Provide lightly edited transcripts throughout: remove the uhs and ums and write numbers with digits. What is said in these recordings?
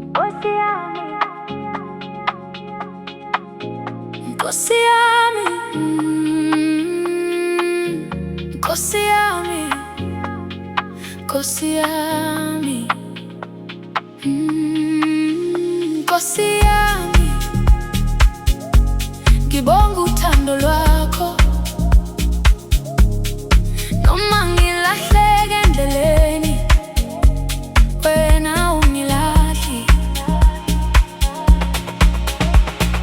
Nkosi yami, Nkosi yami, Nkosi yami, Nkosi yami, Nkosi yami, ngibonga uthando lwakho noma ngilahleke endleleni, wena ungilahli.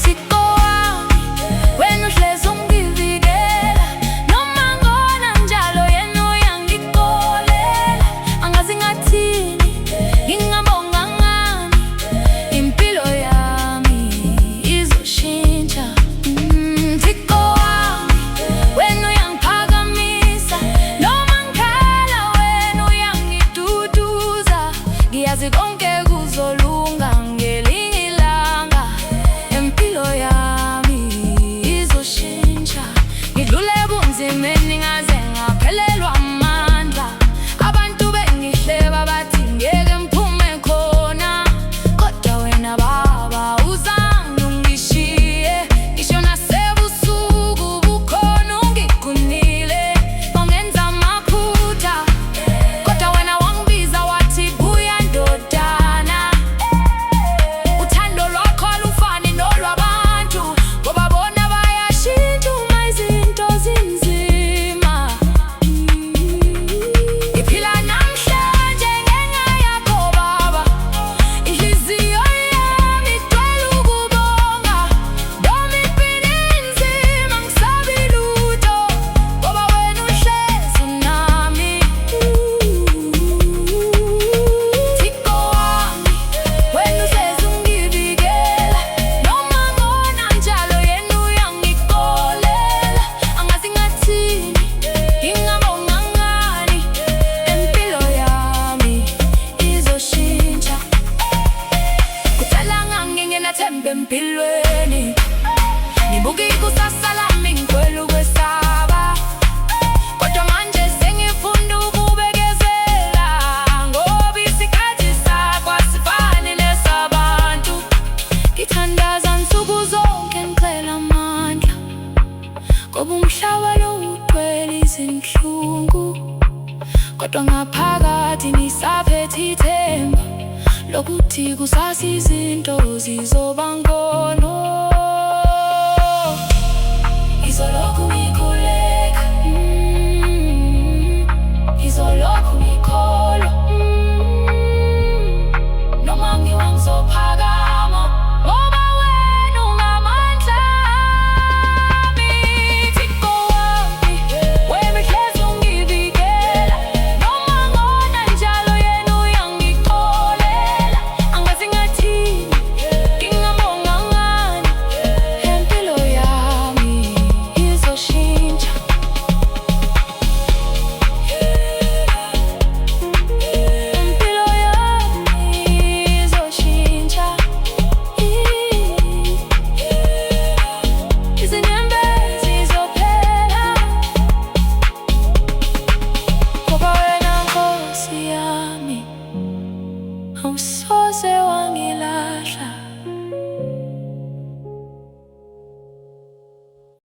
Thixo wami, wena uhlezi ungivikela, noma ngona njalo yena uyangixolela. Angazi ngathini, ngingabonga ngani, impilo yami izoshintsha. Thixo wami, wena uyangiphakamisa, noma ngikhala wena uyangiduduza. Ngiyazi konke kuzolunga ngelinye ilanga, impilo yami izoshintsha. Ngidlule ebunzimeni ngaze ngaphelelwa amandla, abantu bengihleba bathi ngeke ngiphume khona, kodwa wena Baba uzange ungishiye. Ngisho nasebusuku bukhona ungiqinile, wangenza amaphutha, kodwa wena wangibiza wathi buya ndodana. Uthando lwakho alufani nolwabantu, ngoba bona bayashintsha uma izinto zinzima. Ngiphila namhlanje ngenxa yakho Baba, inhliziyo yami igcwele ukubonga. Noma impilo inzima angisabi lutho, ngoba wena uhlezi nami. Thixo wami, wena uhlezi ungivikela, noma ngona njalo yena uyangixolela. Angazi ngathini, ngingabonga ngani, impilo yami izoshintsha. Kudala ngangingenathemba empilweni, ngibuka ikusasa lami ngigcwele ukwesaba, kodwa manje sengifunda ukubekezela, ngoba isikhathi sakho asifani nesabantu. Ngithandaza nsuku zonke ngicela amandla, ngoba umhlaba lo ugcwele izinhlungu, kodwa ngaphakathi ngisaphethe ithemba lokuthi kusasa izinto zizoba ngcono.